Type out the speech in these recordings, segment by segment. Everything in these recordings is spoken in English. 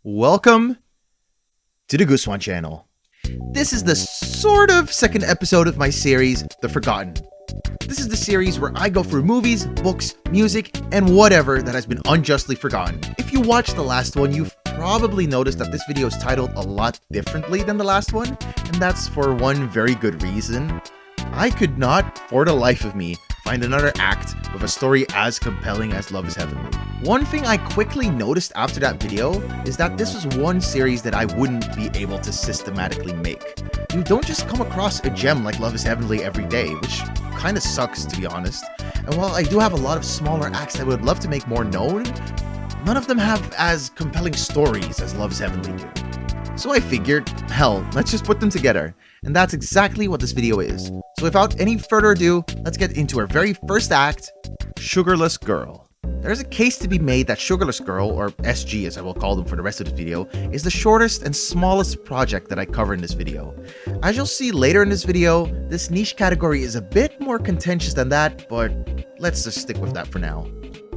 Welcome to the Goose One channel. This is the sort of second episode of my series, The Forgotten. This is the series where I go through movies, books, music, and whatever that has been unjustly forgotten. If you watched the last one, you've probably noticed that this video is titled a lot differently than the last one, and that's for one very good reason. I could not, for the life of me, find another act with a story as compelling as Love is Heavenly. One thing I quickly noticed after that video is that this was one series that I wouldn't be able to systematically make. You don't just come across a gem like Love is Heavenly every day, which kinda sucks to be honest. And while I do have a lot of smaller acts that I would love to make more known, none of them have as compelling stories as Love is Heavenly do. So I figured, hell, let's just put them together. And that's exactly what this video is. So without any further ado, let's get into our very first act, Sugarless Girl. There's a case to be made that Sugarless Girl, or SG as I will call them for the rest of the video, is the shortest and smallest project that I cover in this video. As you'll see later in this video, this niche category is a bit more contentious than that, but let's just stick with that for now.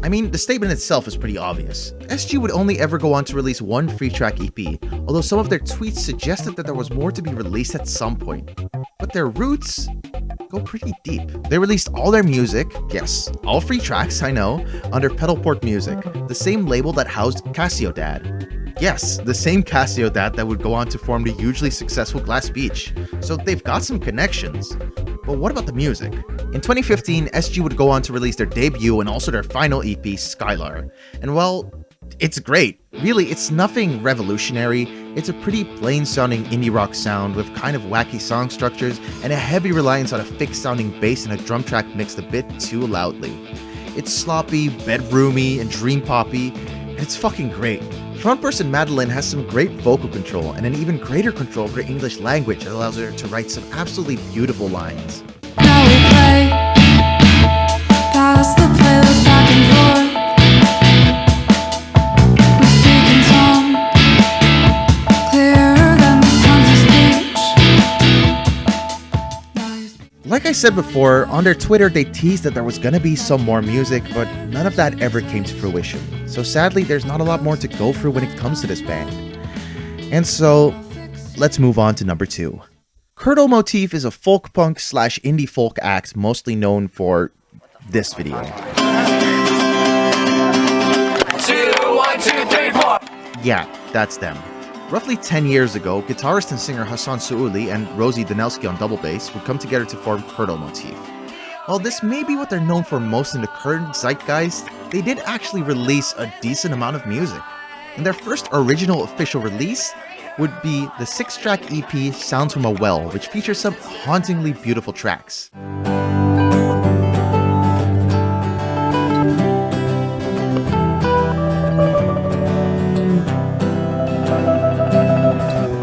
I mean, the statement itself is pretty obvious. SG would only ever go on to release one free track EP, although some of their tweets suggested that there was more to be released at some point. But their roots go pretty deep. They released all their music, yes, all free tracks, I know, under Pedalport Music, the same label that housed Cassiodad. Yes, the same Cassiodad that would go on to form the hugely successful Glass Beach. So they've got some connections. But what about the music? In 2015, SG would go on to release their debut and also their final EP, Skylar. And well, it's great. Really, it's nothing revolutionary. It's a pretty plain-sounding indie rock sound with kind of wacky song structures and a heavy reliance on a fixed-sounding bass and a drum track mixed a bit too loudly. It's sloppy, bedroomy, and dream poppy, and it's fucking great. Frontperson Madeline has some great vocal control and an even greater control over the English language that allows her to write some absolutely beautiful lines. Now we play, pass the playlist back and forth. We speak in song, clearer than the tongues of speech. Like I said before, on their Twitter they teased that there was gonna be some more music, but none of that ever came to fruition. So sadly, there's not a lot more to go through when it comes to this band. And so, let's move on to number 2. Curdle Motif is a folk punk / indie folk act mostly known for this video. 2, 1, 2, 3, 4. Yeah, that's them. Roughly 10 years ago, guitarist and singer Hassan Suuli and Rosie Danelski on double bass would come together to form Curdle Motif. While this may be what they're known for most in the current zeitgeist, they did actually release a decent amount of music. And their first original official release would be the 6-track EP Sounds from a Well, which features some hauntingly beautiful tracks.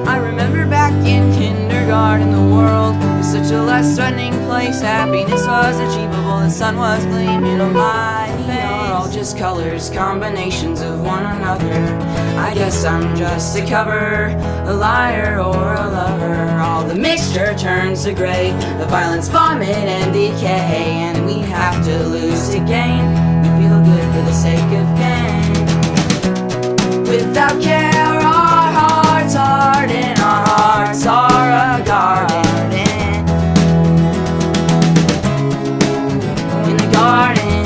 I remember back in kindergarten, the world was such a less threatening place. Happiness was achievable, the sun was gleaming on my face. We are all just colors, combinations of one another. I guess I'm just a cover, a liar or a lover. All the mixture turns to gray, the violence, vomit and decay. And we have to lose to gain, we feel good for the sake of gain. Without care, our hearts harden, our hearts are a garden. In the garden.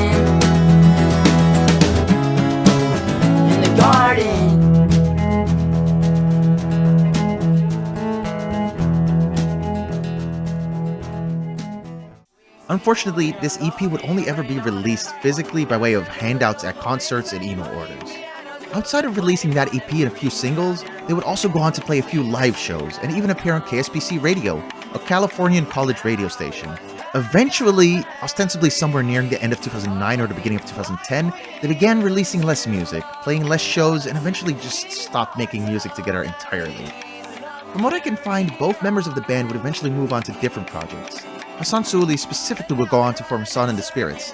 In the garden. Unfortunately, this EP would only ever be released physically by way of handouts at concerts and email orders. Outside of releasing that EP and a few singles, they would also go on to play a few live shows and even appear on KSPC Radio, a Californian college radio station. Eventually, ostensibly somewhere nearing the end of 2009 or the beginning of 2010, they began releasing less music, playing less shows, and eventually just stopped making music together entirely. From what I can find, both members of the band would eventually move on to different projects. Hassan Suuli specifically would go on to form Hassan and the Spirits.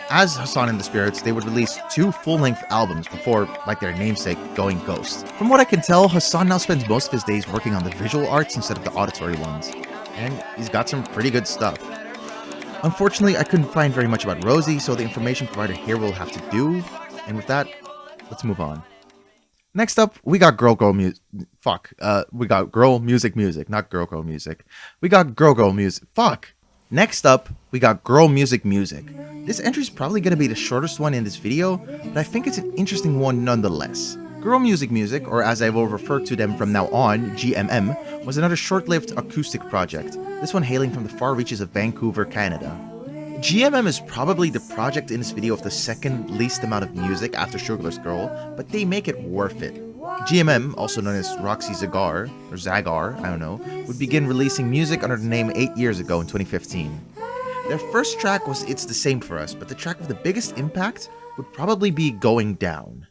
As Hassan and the Spirits, they would release 2 full-length albums before, like their namesake, going ghost. From what I can tell, Hassan now spends most of his days working on the visual arts instead of the auditory ones. And he's got some pretty good stuff. Unfortunately, I couldn't find very much about Rosie, so the information provided here will have to do. And with that, let's move on. Next up, we got girl music. We got girl music, not girl music. We got girl music. Next up, we got girl music. This entry is probably going to be the shortest one in this video, but I think it's an interesting one nonetheless. Girl music, or as I will refer to them from now on, GMM, was another short-lived acoustic project, this one hailing from the far reaches of Vancouver, Canada. GMM is probably the project in this video with the second least amount of music after Sugarless Girl, but they make it worth it. GMM, also known as Roxy Zagar, or Zagar, I don't know, would begin releasing music under the name 8 years ago in 2015. Their first track was It's the Same for Us, but the track with the biggest impact would probably be Going Down.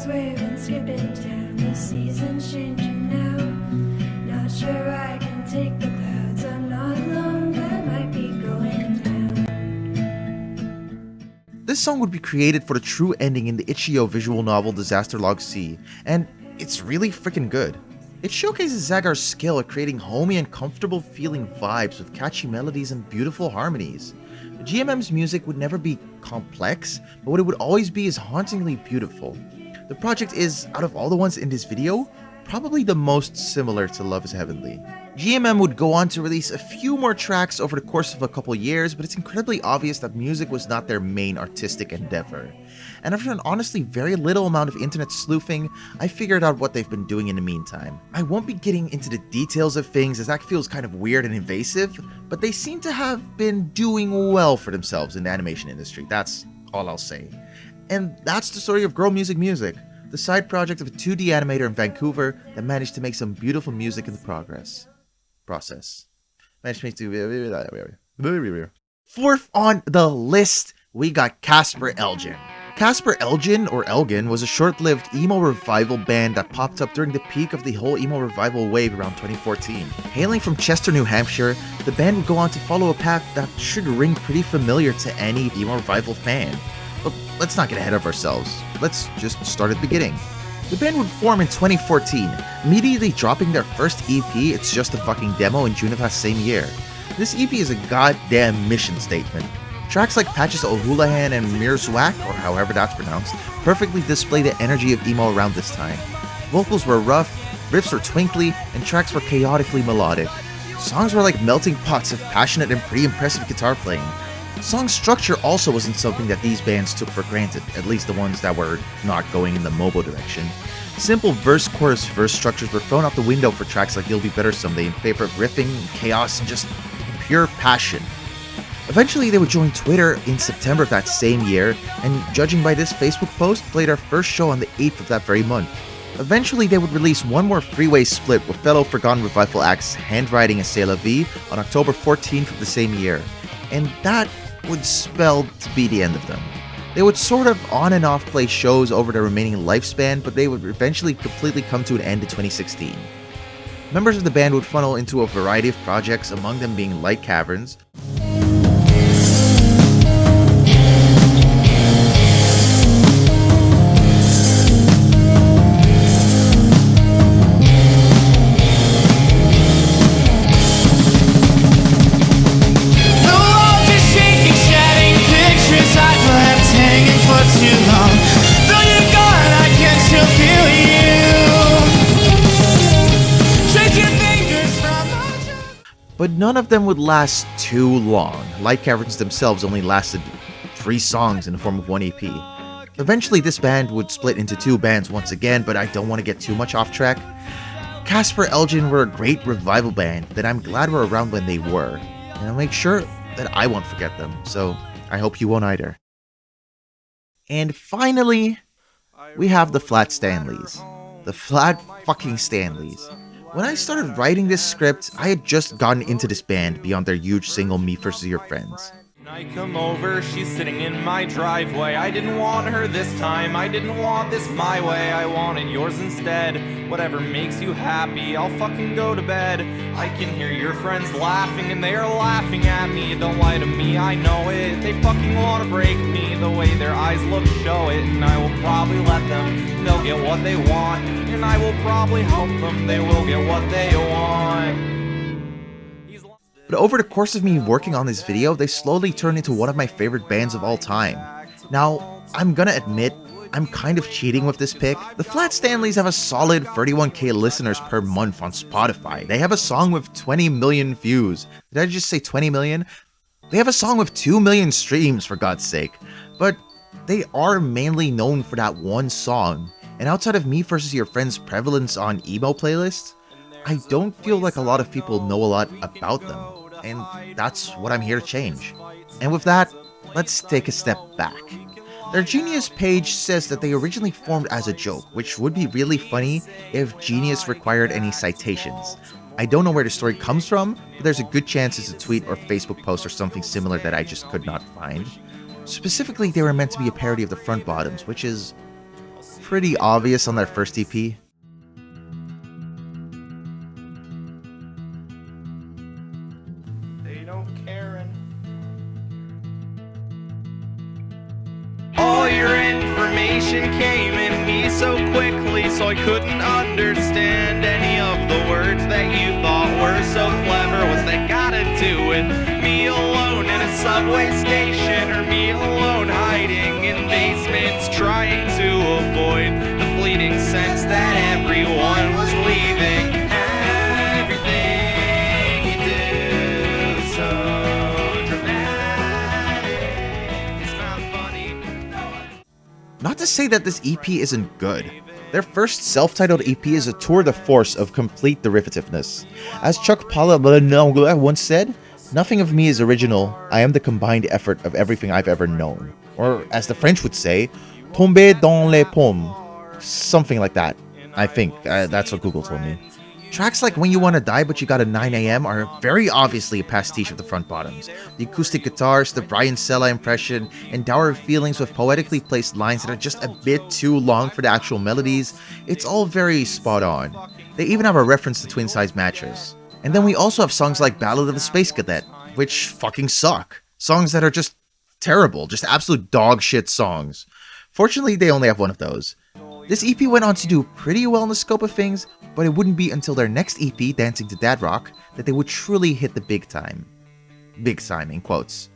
Waving, skipping down, the season's changing now. Not sure I can take the clouds, I'm not alone, but I might be going down. This song would be created for the true ending in the Itch.io visual novel Disaster Log C, and it's really freaking good. It showcases Zagar's skill at creating homey and comfortable feeling vibes with catchy melodies and beautiful harmonies. GMM's music would never be complex, but what it would always be is hauntingly beautiful. The project is, out of all the ones in this video, probably the most similar to Love is Heavenly. GMM would go on to release a few more tracks over the course of a couple years, but it's incredibly obvious that music was not their main artistic endeavor. And after an honestly very little amount of internet sleuthing, I figured out what they've been doing in the meantime. I won't be getting into the details of things as that feels kind of weird and invasive, but they seem to have been doing well for themselves in the animation industry, that's all I'll say. And that's the story of Girl Music, the side project of a 2D animator in Vancouver that managed to make some beautiful music in the process. Fourth on the list, we got Casper Elgin. Casper Elgin, or Elgin, was a short-lived emo revival band that popped up during the peak of the whole emo revival wave around 2014. Hailing from Chester, New Hampshire, the band would go on to follow a path that should ring pretty familiar to any emo revival fan. But let's not get ahead of ourselves. Let's just start at the beginning. The band would form in 2014, immediately dropping their first EP, It's Just a Fucking Demo, in June of that same year. This EP is a goddamn mission statement. Tracks like Patches O'Houlihan and Mirzwak, or however that's pronounced, perfectly display the energy of emo around this time. Vocals were rough, riffs were twinkly, and tracks were chaotically melodic. Songs were like melting pots of passionate and pretty impressive guitar playing. Song structure also wasn't something that these bands took for granted, at least the ones that were not going in the Mobo direction. Simple verse-chorus-verse structures were thrown out the window for tracks like You'll Be Better Someday in favor of riffing, chaos, and just pure passion. Eventually, they would join Twitter in September of that same year, and judging by this Facebook post, played our first show on the 8th of that very month. Eventually, they would release one more freeway split with fellow Forgotten Revival acts Handwriting and C'est La Vie on October 14th of the same year, and that would spell to be the end of them. They would sort of on and off play shows over their remaining lifespan, but they would eventually completely come to an end in 2016. Members of the band would funnel into a variety of projects, among them being Light Caverns, but none of them would last too long. Light Caverns themselves only lasted 3 songs in the form of one EP. Eventually this band would split into 2 bands once again, but I don't want to get too much off track. Casper Elgin were a great revival band that I'm glad were around when they were, and I'll make sure that I won't forget them, so I hope you won't either. And finally, we have the Flat Stanleys. The Flat fucking Stanleys. When I started writing this script, I had just gotten into this band beyond their huge single Me vs. Your Friends. I come over, she's sitting in my driveway. I didn't want her this time, I didn't want this my way. I wanted yours instead. Whatever makes you happy, I'll fucking go to bed. I can hear your friends laughing and they are laughing at me. Don't lie to me, I know it. They fucking wanna break me. The way their eyes look show it. And I will probably let them. They'll get what they want. And I will probably help them. They will get what they want. But over the course of me working on this video, they slowly turned into one of my favorite bands of all time. Now, I'm gonna admit, I'm kind of cheating with this pick. The Flat Stanleys have a solid 31k listeners per month on Spotify. They have a song with 20 million views. Did I just say 20 million? They have a song with 2 million streams, for God's sake. But they are mainly known for that one song. And outside of Me Versus Your Friend's prevalence on emo playlists, I don't feel like a lot of people know a lot about them. And that's what I'm here to change. And with that, let's take a step back. Their Genius page says that they originally formed as a joke, which would be really funny if Genius required any citations. I don't know where the story comes from, but there's a good chance it's a tweet or Facebook post or something similar that I just could not find. Specifically, they were meant to be a parody of the Front Bottoms, which is pretty obvious on their first EP. All your information came in me so quickly, so I couldn't understand any of the words that you thought were so clever. What's that gotta do with me alone in a subway station, or me alone hiding in basements trying to avoid the fleeting sense that everyone was leaving? Everything you do so dramatic. It's not funny. Not to say that this EP isn't good. Their first self-titled EP is a tour de force of complete derivativeness. As Chuck Palahniuk once said, "Nothing of me is original, I am the combined effort of everything I've ever known." Or as the French would say, "tomber dans les pommes." Something like that. I think, that's what Google told me. Tracks like When You Wanna Die But You Got a 9 AM are very obviously a pastiche of the Front Bottoms. The acoustic guitars, the Brian Sella impression, and dour feelings with poetically placed lines that are just a bit too long for the actual melodies, it's all very spot on. They even have a reference to Twin Size Mattress. And then we also have songs like Ballad of the Space Cadet, which fucking suck. Songs that are just terrible, just absolute dog shit songs. Fortunately, they only have one of those. This EP went on to do pretty well in the scope of things, but it wouldn't be until their next EP, Dancing to Dad Rock, that they would truly hit the big time. Big time, in quotes.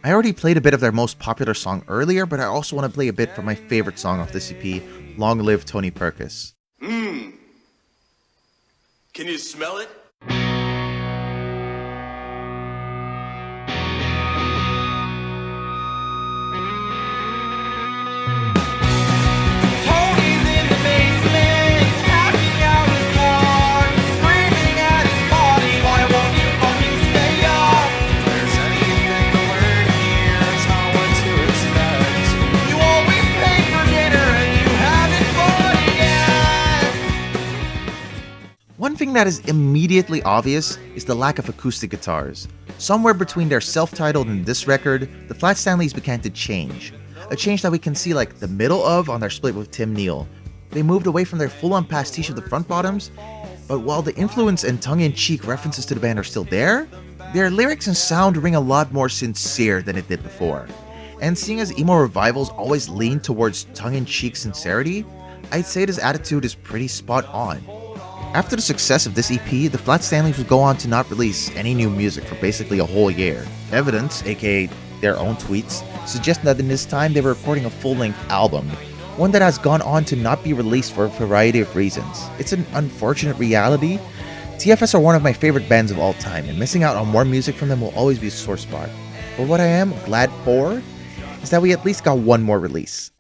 I already played a bit of their most popular song earlier, but I also want to play a bit from my favorite song off this EP, Long Live Tony Perkis. Can you smell it? One thing that is immediately obvious is the lack of acoustic guitars. Somewhere between their self-titled and this record, the Flat Stanleys began to change. A change that we can see like the middle of on their split with Tim Neal. They moved away from their full-on pastiche of the Front Bottoms, but while the influence and tongue-in-cheek references to the band are still there, their lyrics and sound ring a lot more sincere than it did before. And seeing as emo revivals always lean towards tongue-in-cheek sincerity, I'd say this attitude is pretty spot on. After the success of this EP, the Flat Stanleys would go on to not release any new music for basically a whole year. Evidence, aka their own tweets, suggest that in this time they were recording a full-length album, one that has gone on to not be released for a variety of reasons. It's an unfortunate reality. TFS are one of my favorite bands of all time, and missing out on more music from them will always be a sore spot. But what I am glad for is that we at least got one more release.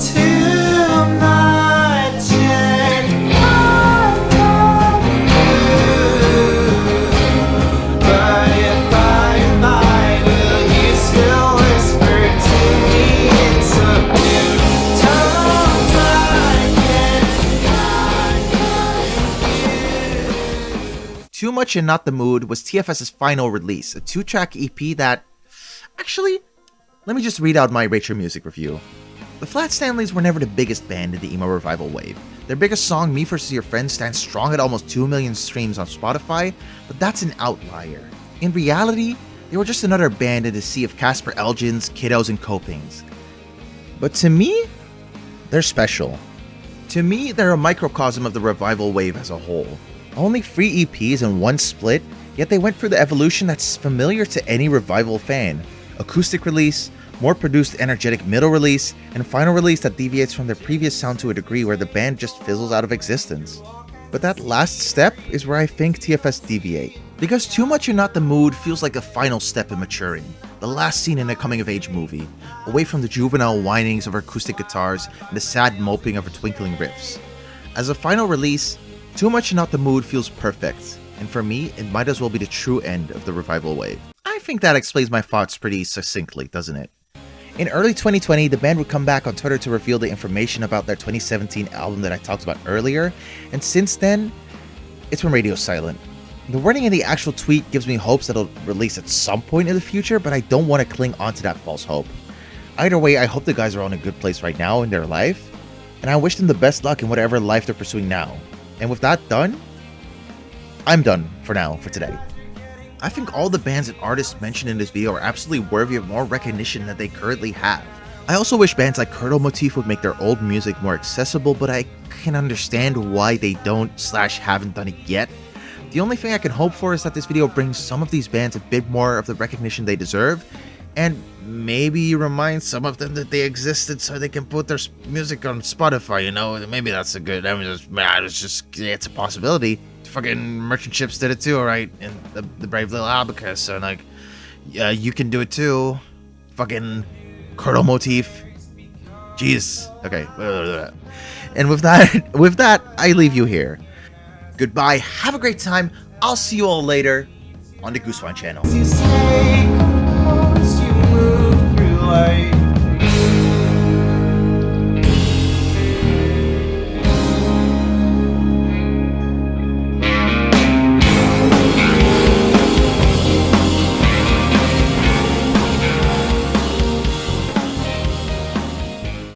Too much in Much and Not the Mood was TFS's final release, a 2-track EP that... Actually, let me just read out my Rate Your Music review. The Flat Stanleys were never the biggest band in the emo revival wave. Their biggest song, Me vs. Your Friends, stands strong at almost 2 million streams on Spotify, but that's an outlier. In reality, they were just another band in the sea of Casper Elgins, Kiddos, and Copings. But to me, they're special. To me, they're a microcosm of the revival wave as a whole. Only 3 EPs and 1 split, yet they went through the evolution that's familiar to any revival fan. Acoustic release, more produced energetic middle release, and final release that deviates from their previous sound to a degree where the band just fizzles out of existence. But that last step is where I think TFS deviate. Because Too Much and Not the Mood feels like a final step in maturing, the last scene in a coming-of-age movie, away from the juvenile whinings of her acoustic guitars and the sad moping of her twinkling riffs. As a final release, Too Much and Not the Mood feels perfect, and for me, it might as well be the true end of the revival wave. I think that explains my thoughts pretty succinctly, doesn't it? In early 2020, the band would come back on Twitter to reveal the information about their 2017 album that I talked about earlier, and since then, it's been radio silent. The wording in the actual tweet gives me hopes that it'll release at some point in the future, but I don't want to cling onto that false hope. Either way, I hope the guys are in a good place right now in their life, and I wish them the best luck in whatever life they're pursuing now. And with that done, I'm done for now, for today. I think all the bands and artists mentioned in this video are absolutely worthy of more recognition than they currently have. I also wish bands like Curdle Motif would make their old music more accessible, but I can understand why they don't/haven't done it yet. The only thing I can hope for is that this video brings some of these bands a bit more of the recognition they deserve, and maybe remind some of them that they existed so they can put their music on Spotify, you know? Maybe that's a good, it's a possibility. Fucking Merchant Ships did it too, right? And the Brave Little Abacus, so like, you can do it too. Fucking Curdle Motif. Jeez. Okay. And with that, I leave you here. Goodbye. Have a great time. I'll see you all later on the Goosewine channel. You move through life.